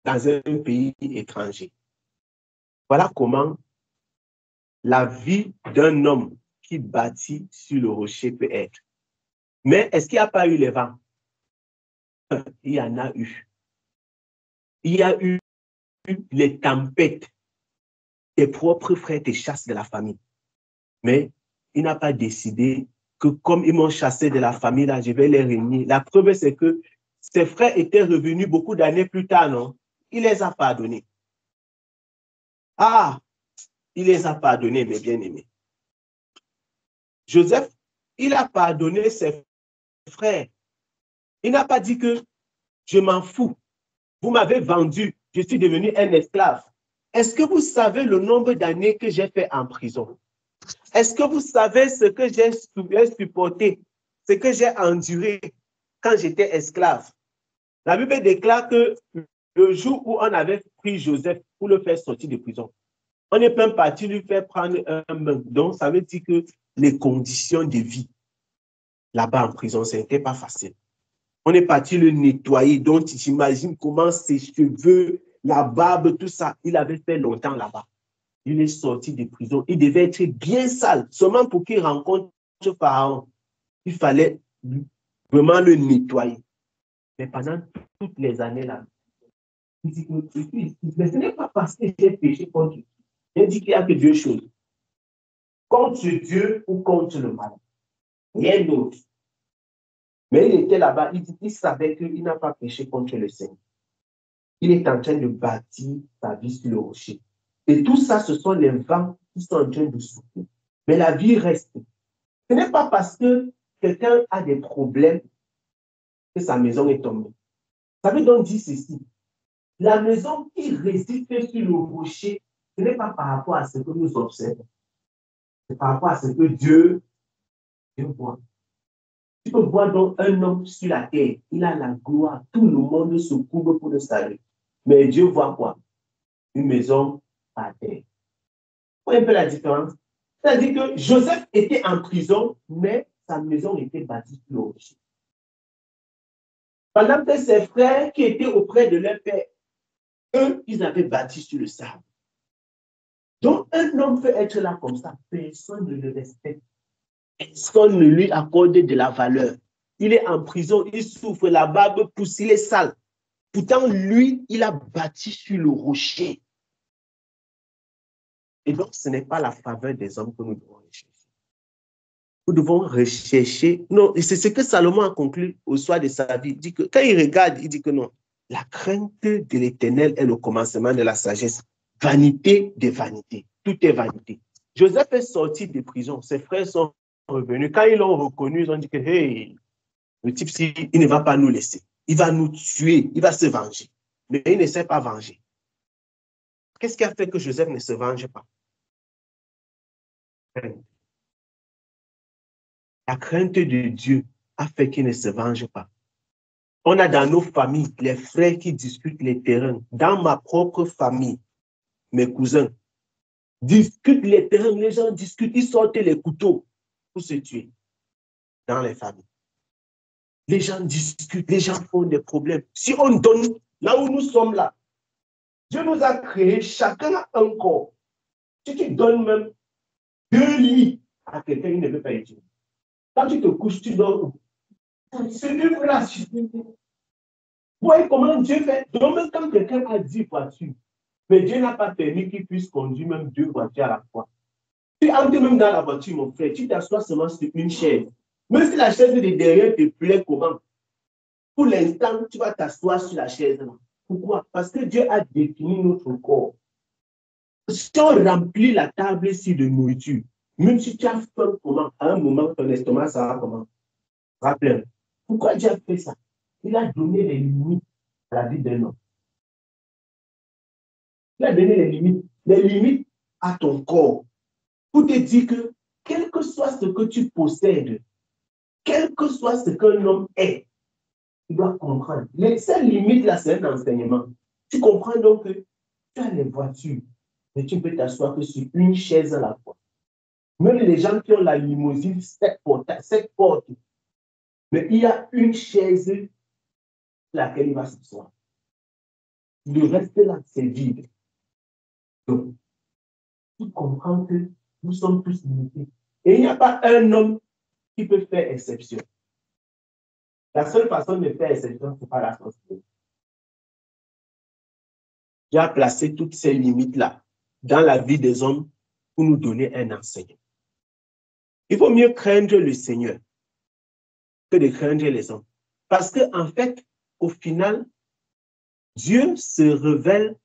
S1: dans un pays étranger. Voilà comment la vie d'un homme qui bâtit sur le rocher peut être. Mais est-ce qu'il n'y a pas eu les vents? Il y en a eu. Il y a eu les tempêtes. Tes propres frères te chassent de la famille. Mais il n'a pas décidé que comme ils m'ont chassé de la famille, là, je vais les régner. La preuve, c'est que ses frères étaient revenus beaucoup d'années plus tard, non? Il les a pardonnés. Ah, il les a pardonnés, mes bien-aimés. Joseph, il a pardonné ses frères. Il n'a pas dit que je m'en fous. Vous m'avez vendu, je suis devenu un esclave. Est-ce que vous savez le nombre d'années que j'ai fait en prison? Est-ce que vous savez ce que j'ai supporté, ce que j'ai enduré quand j'étais esclave? La Bible déclare que le jour où on avait pris Joseph pour le faire sortir de prison, On n'est pas parti lui faire prendre un bain. Donc, ça veut dire que les conditions de vie là-bas en prison, ce n'était pas facile. On est parti le nettoyer. Donc, tu t'imagines comment ses cheveux, la barbe, tout ça, il avait fait longtemps là-bas. Il est sorti de prison. Il devait être bien sale. Seulement pour qu'il rencontre Pharaon, il fallait vraiment le nettoyer. Mais pendant toutes les années là, il dit mais ce n'est pas parce que j'ai péché contre Dieu. Il dit qu'il n'y a que deux choses. Contre Dieu ou contre le mal. Rien d'autre. Mais il était là-bas, il savait qu'il n'a pas péché contre le Seigneur. Il est en train de bâtir sa vie sur le rocher. Et tout ça, ce sont les vents qui sont en train de souffler. Mais la vie reste. Ce n'est pas parce que quelqu'un a des problèmes que sa maison est tombée. Ça veut donc dire ceci. La maison qui résiste sur le rocher, ce n'est pas par rapport à ce que nous observons. C'est par rapport à ce que Dieu voit. Tu peux voir donc un homme sur la terre, il a la gloire, tout le monde se couvre pour le salut. Mais Dieu voit quoi? Une maison à terre. Vous voyez un peu la différence? C'est-à-dire que Joseph était en prison, mais sa maison était bâtie sur le rocher. Pendant que ses frères qui étaient auprès de leur père, eux, ils avaient bâti sur le sable. Donc, un homme peut être là comme ça, personne ne le respecte. Personne ne lui accorde de la valeur. Il est en prison, il souffre, la barbe pousse, il est sale. Pourtant, lui, il a bâti sur le rocher. Et donc, ce n'est pas la faveur des hommes que nous devons rechercher. Nous devons rechercher. Non, et c'est ce que Salomon a conclu au soir de sa vie. Il dit que, quand il regarde, il dit que non, la crainte de l'Éternel est le commencement de la sagesse. Vanité de vanité. Tout est vanité. Joseph est sorti de prison. Ses frères sont revenus. Quand ils l'ont reconnu, ils ont dit que, hey, le type, il ne va pas nous laisser. Il va nous tuer. Il va se venger. Mais il ne s'est pas vengé. Qu'est-ce qui a fait que Joseph ne se venge pas? La crainte de Dieu a fait qu'il ne se venge pas. On a dans nos familles les frères qui discutent les terrains. Dans ma propre famille, mes cousins discutent les terrains, les gens discutent, ils sortent les couteaux pour se tuer dans les familles. Les gens discutent, les gens font des problèmes. Si on donne, là où nous sommes là, Dieu nous a créé, chacun a un corps. Si tu donnes même 2 lits à quelqu'un, il ne veut pas utiliser. Quand tu te couches, tu dors. C'est une place. Vous voyez comment Dieu fait. Donc, même quand quelqu'un a 10 voitures, mais Dieu n'a pas permis qu'il puisse conduire même 2 voitures à la fois. Tu entres même dans la voiture, mon frère, tu t'assois seulement sur une chaise. Même si la chaise de derrière te plaît comment, pour l'instant, tu vas t'asseoir sur la chaise. Pourquoi? Parce que Dieu a défini notre corps. Si on remplit la table ici de nourriture, même si tu as faim comment, à un moment, ton estomac, ça va comment? Ça va plein. Pourquoi Dieu a fait ça? Il a donné les limites à la vie d'un homme. Il a donné les limites à ton corps. Pour te dire que, quel que soit ce que tu possèdes, quel que soit ce qu'un homme est, tu dois comprendre. Ces limites-là, c'est un enseignement. Tu comprends donc que tu as les voitures, mais tu peux t'asseoir que sur une chaise à la fois. Même les gens qui ont la limousine, 7 portes, mais il y a une chaise sur laquelle il va s'asseoir. Le reste là, c'est vide. Donc, tu comprends que nous sommes tous limités. Et il n'y a pas un homme qui peut faire exception. La seule façon de faire exception, ce n'est pas la sorcellerie. Dieu a placé toutes ces limites-là dans la vie des hommes pour nous donner un enseignement. Il vaut mieux craindre le Seigneur que de craindre les hommes. Parce qu'en fait, au final, Dieu se révèle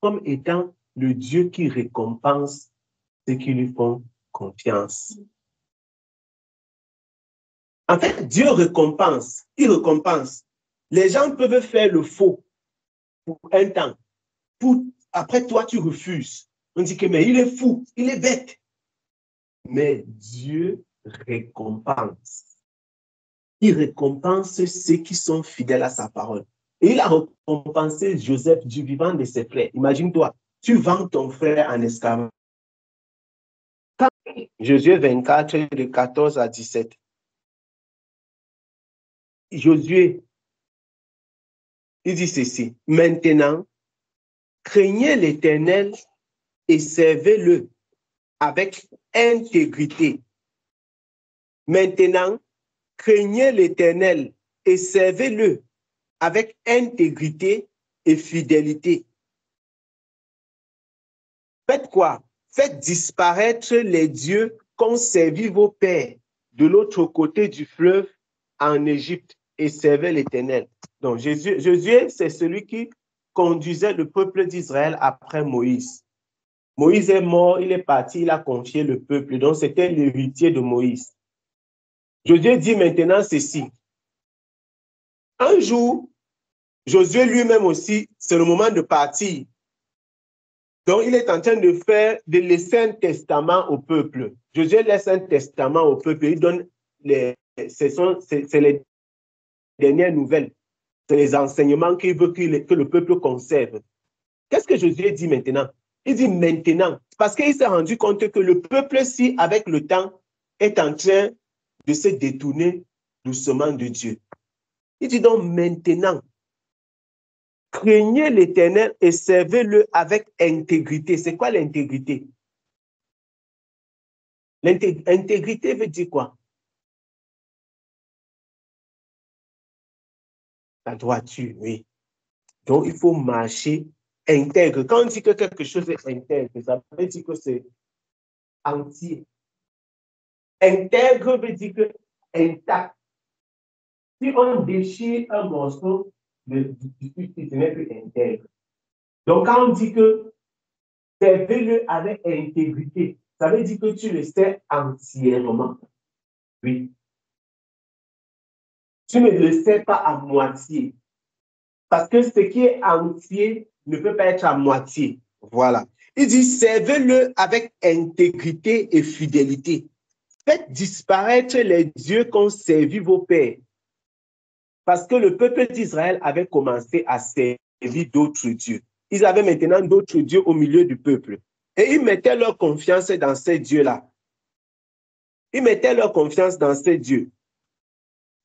S1: comme étant le Dieu qui récompense ceux qui lui font confiance. En fait, Dieu récompense, il récompense. Les gens peuvent faire le faux pour un temps. Après toi, tu refuses. On dit que mais il est fou, il est bête. Mais Dieu récompense. Il récompense ceux qui sont fidèles à sa parole. Et il a récompensé Joseph du vivant de ses frères. Imagine-toi, tu vends ton frère en esclavage. Josué 24, de 14 à 17. Josué, il dit ceci. Maintenant, craignez l'Éternel et servez-le avec intégrité. Maintenant, craignez l'Éternel et servez-le avec intégrité et fidélité. Faites quoi? Faites disparaître les dieux qu'ont servi vos pères de l'autre côté du fleuve en Égypte et servez l'Éternel. Donc, Josué, c'est celui qui conduisait le peuple d'Israël après Moïse. Moïse est mort, il est parti, il a confié le peuple. Donc, c'était l'héritier de Moïse. Josué dit maintenant ceci. Un jour, Josué lui-même aussi, c'est le moment de partir. Donc, il est en train de laisser un testament au peuple. Josué laisse un testament au peuple. Il donne c'est les dernières nouvelles. C'est les enseignements qu'il veut que le peuple conserve. Qu'est-ce que Josué dit maintenant? Il dit maintenant, parce qu'il s'est rendu compte que le peuple-ci, avec le temps, est en train de se détourner doucement de Dieu. Il dit donc maintenant, craignez l'Éternel et servez-le avec intégrité. C'est quoi l'intégrité? L'intégrité veut dire quoi? La droiture, oui. Donc, il faut marcher intègre. Quand on dit que quelque chose est intègre, ça veut dire que c'est entier. Intègre veut dire que intact. Si on déchire un morceau de tissu, ce n'est plus intègre. Donc, quand on dit que servez-le avec intégrité, ça veut dire que tu le sais entièrement. Oui. Tu ne le sais pas à moitié. Parce que ce qui est entier ne peut pas être à moitié. Voilà. Il dit, servez-le avec intégrité et fidélité. Faites disparaître les dieux qu'ont servi vos pères. Parce que le peuple d'Israël avait commencé à servir d'autres dieux. Ils avaient maintenant d'autres dieux au milieu du peuple. Et ils mettaient leur confiance dans ces dieux-là. Ils mettaient leur confiance dans ces dieux.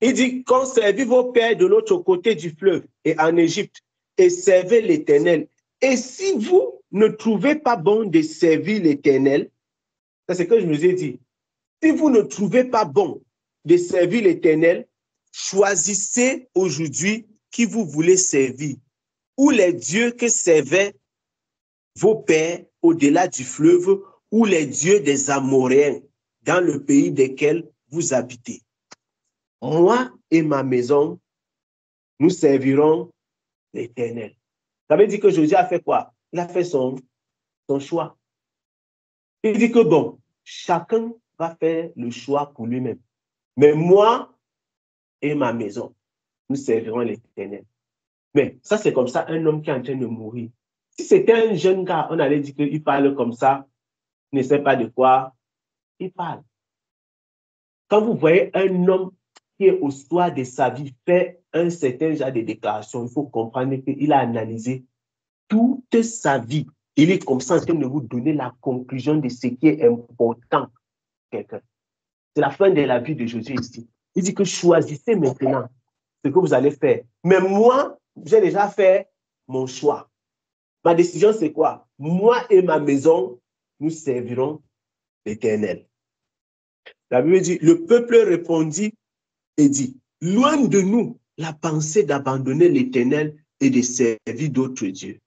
S1: Il dit, conservez vos pères de l'autre côté du fleuve et en Égypte et servez l'Éternel. Et si vous ne trouvez pas bon de servir l'Éternel, c'est ce que je vous ai dit. Si vous ne trouvez pas bon de servir l'Éternel, choisissez aujourd'hui qui vous voulez servir. Ou les dieux que servaient vos pères au-delà du fleuve, ou les dieux des Amoréens dans le pays desquels vous habitez. Moi et ma maison, nous servirons l'Éternel. Ça veut dire que Josué a fait quoi? Il a fait son choix. Il dit que bon, chacun va faire le choix pour lui-même. Mais moi et ma maison, nous servirons l'Éternel. Mais ça, c'est comme ça, un homme qui est en train de mourir. Si c'était un jeune gars, on allait dire qu'il parle comme ça, il ne sait pas de quoi il parle. Quand vous voyez un homme qui est au soir de sa vie fait un certain genre de déclaration, il faut comprendre qu'il a analysé toute sa vie. Il est comme ça en train de vous donner la conclusion de ce qui est important pour quelqu'un. C'est la fin de la vie de Josué ici. Il dit que choisissez maintenant ce que vous allez faire. Mais moi, j'ai déjà fait mon choix. Ma décision, c'est quoi? Moi et ma maison, nous servirons l'Éternel. La Bible dit, le peuple répondit et dit, loin de nous la pensée d'abandonner l'Éternel et de servir d'autres dieux.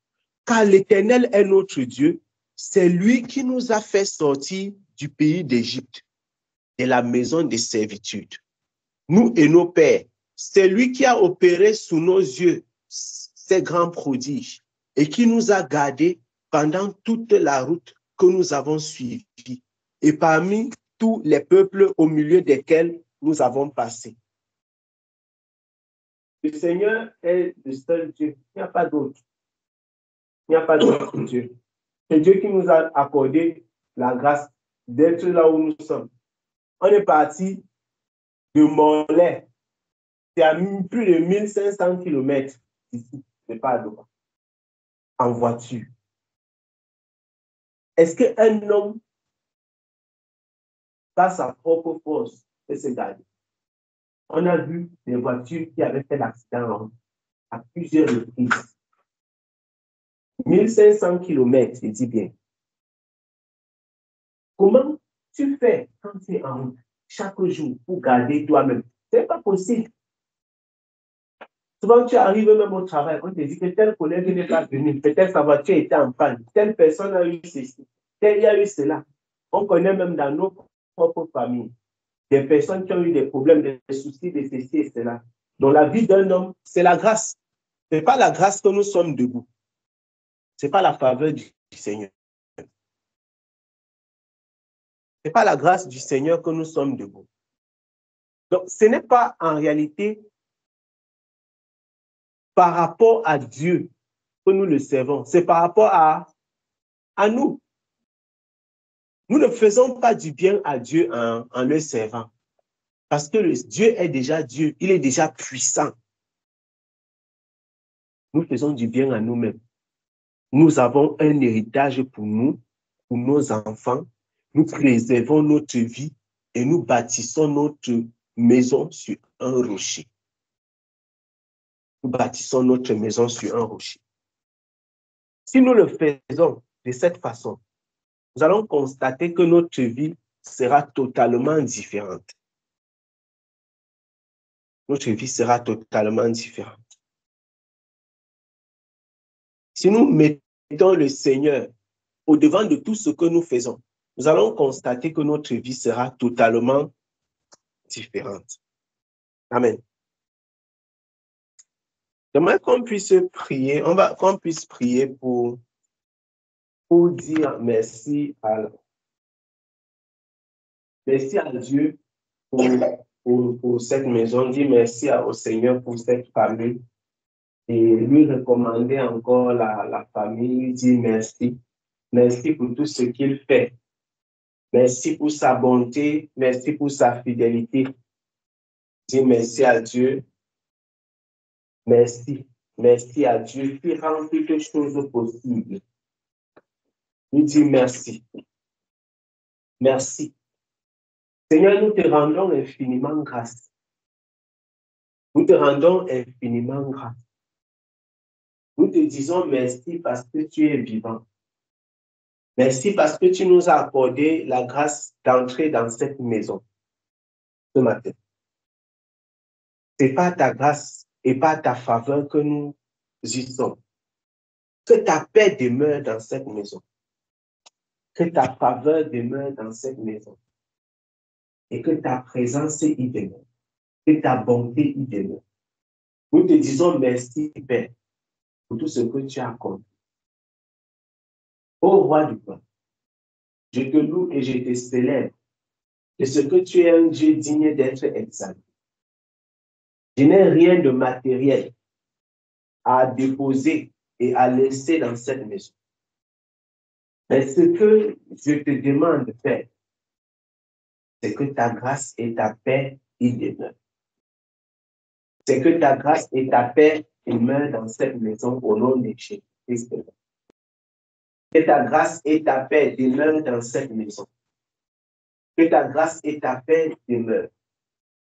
S1: Car l'Éternel est notre Dieu, c'est lui qui nous a fait sortir du pays d'Égypte, de la maison de servitude. Nous et nos pères, c'est lui qui a opéré sous nos yeux ces grands prodiges et qui nous a gardés pendant toute la route que nous avons suivie et parmi tous les peuples au milieu desquels nous avons passé. Le Seigneur est le seul Dieu. Il n'y a pas d'autre. Il n'y a pas d'autre Dieu. C'est Dieu qui nous a accordé la grâce d'être là où nous sommes. On est parti de Morlaix. C'est à plus de 1500 km d'ici, de Padova, en voiture. Est-ce qu'un homme, par sa propre force, peut se garder? On a vu des voitures qui avaient fait l'accident à plusieurs reprises. 1500 km, je dis bien. Comment tu fais quand tu es en route chaque jour pour garder toi-même? Ce n'est pas possible. Souvent, tu arrives même au travail, on te dit que tel collègue n'est pas venu, peut-être sa voiture était en panne, telle personne a eu ceci, tel y a eu cela. On connaît même dans nos propres familles des personnes qui ont eu des problèmes, des soucis de ceci et cela. Dans la vie d'un homme, c'est la grâce. Ce n'est pas la grâce que nous sommes debout. Ce n'est pas la faveur du Seigneur. Ce n'est pas la grâce du Seigneur que nous sommes debout. Donc, ce n'est pas en réalité par rapport à Dieu que nous le servons. C'est par rapport à nous. Nous ne faisons pas du bien à Dieu en le servant. Parce que Dieu est déjà Dieu. Il est déjà puissant. Nous faisons du bien à nous-mêmes. Nous avons un héritage pour nous, pour nos enfants. Nous préservons notre vie et nous bâtissons notre maison sur un rocher. Nous bâtissons notre maison sur un rocher. Si nous le faisons de cette façon, nous allons constater que notre vie sera totalement différente. Notre vie sera totalement différente. Si nous mettons le Seigneur au-devant de tout ce que nous faisons, nous allons constater que notre vie sera totalement différente. Amen. J'aimerais qu'on puisse prier, qu'on puisse prier pour dire merci à Dieu pour cette maison, dire merci au Seigneur pour cette famille et lui recommander encore la famille, dire merci. Merci pour tout ce qu'il fait. Merci pour sa bonté, merci pour sa fidélité. Dire merci à Dieu. Merci. Merci à Dieu qui rend toutes choses possibles. Nous disons merci. Merci. Seigneur, nous te rendons infiniment grâce. Nous te rendons infiniment grâce. Nous te disons merci parce que tu es vivant. Merci parce que tu nous as accordé la grâce d'entrer dans cette maison ce matin. Ce n'est pas ta grâce et pas ta faveur que nous y sommes. Que ta paix demeure dans cette maison. Que ta faveur demeure dans cette maison. Et que ta présence y demeure. Que ta bonté y demeure. Nous te disons merci, Père, pour tout ce que tu as accompli. Ô roi du peuple, je te loue et je te célèbre de ce que tu es un Dieu digne d'être exalté. Je n'ai rien de matériel à déposer et à laisser dans cette maison. Mais ce que je te demande, Père, c'est que ta grâce et ta paix y demeurent. C'est que ta grâce et ta paix demeurent dans cette maison au nom de Jésus-Christ. Que ta grâce et ta paix demeurent dans cette maison. Que ta grâce et ta paix demeurent.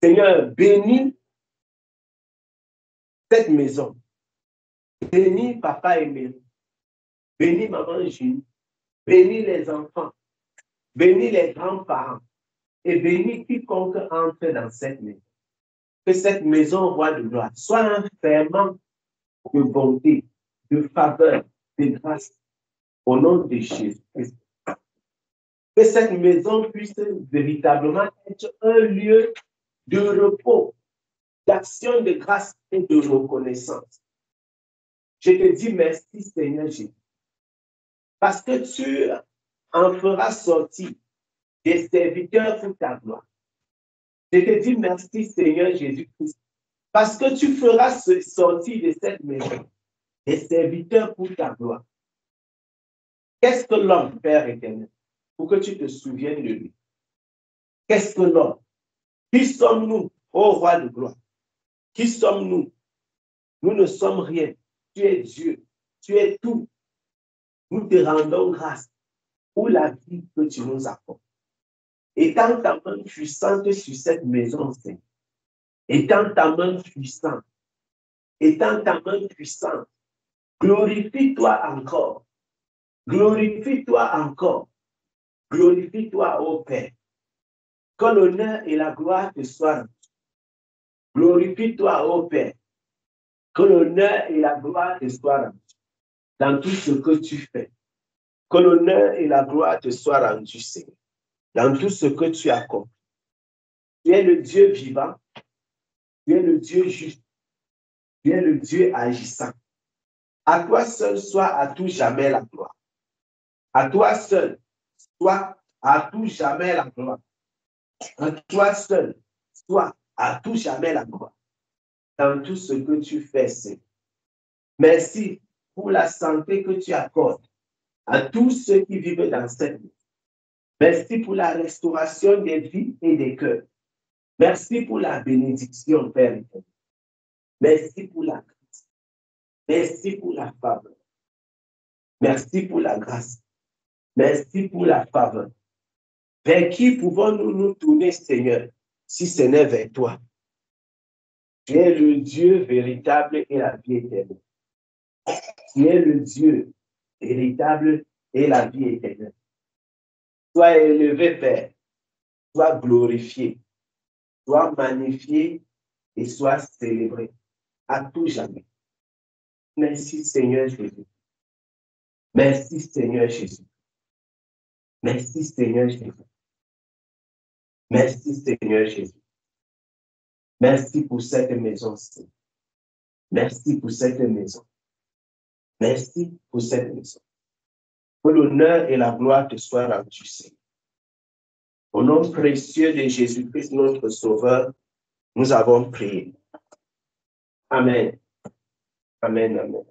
S1: Seigneur, bénis cette maison. Bénis papa Aimé. Bénis maman Julie. Bénis les enfants. Bénis les grands-parents. Et bénis quiconque entre dans cette maison. Que cette maison, roi de gloire, soit un ferment de bonté, de faveur, de grâce, au nom de Jésus-Christ. Que cette maison puisse véritablement être un lieu de repos, d'action de grâce et de reconnaissance. Je te dis merci, Seigneur Jésus, parce que tu en feras sortir des serviteurs pour ta gloire. Je te dis merci, Seigneur Jésus-Christ, parce que tu feras sortir de cette maison des serviteurs pour ta gloire. Qu'est-ce que l'homme, Père éternel, pour que tu te souviennes de lui? Qu'est-ce que l'homme? Qui sommes-nous, ô roi de gloire? Qui sommes-nous? Nous ne sommes rien. Tu es Dieu. Tu es tout. Nous te rendons grâce. pour la vie que tu nous apportes. Étends ta main puissante sur cette maison, Seigneur. Étends ta main puissante. Étends ta main puissante. Glorifie-toi encore. Glorifie-toi encore. Glorifie-toi, ô Père. Que l'honneur et la gloire te soient rendus. Glorifie-toi, ô Père. Que l'honneur et la gloire te soient rendus dans tout ce que tu fais. Que l'honneur et la gloire te soient rendus, Seigneur, dans tout ce que tu accomplis. Tu es le Dieu vivant. Tu es le Dieu juste. Tu es le Dieu agissant. À toi seul soit à tout jamais la gloire. À toi seul soit à tout jamais la gloire. À toi seul soit à tout jamais la gloire. Dans tout ce que tu fais, Seigneur. Merci pour la santé que tu accordes à tous ceux qui vivent dans cette vie. Merci pour la restauration des vies et des cœurs. Merci pour la bénédiction, Père. Merci pour la grâce. Merci pour la faveur. Merci pour la grâce. Merci pour la faveur. Vers qui pouvons-nous nous tourner, Seigneur, si ce n'est vers toi? Tu es le Dieu véritable et la vie éternelle. Tu es le Dieu véritable et la vie éternelle. Sois élevé, Père. Sois glorifié. Sois magnifié et sois célébré à tout jamais. Merci, Seigneur Jésus. Merci, Seigneur Jésus. Merci, Seigneur Jésus. Merci, Seigneur Jésus. Merci pour cette maison, Seigneur. Merci pour cette maison. Merci pour cette maison. Que l'honneur et la gloire te soient rendus, Seigneur. Au nom précieux de Jésus-Christ, notre Sauveur, nous avons prié. Amen. Amen, amen.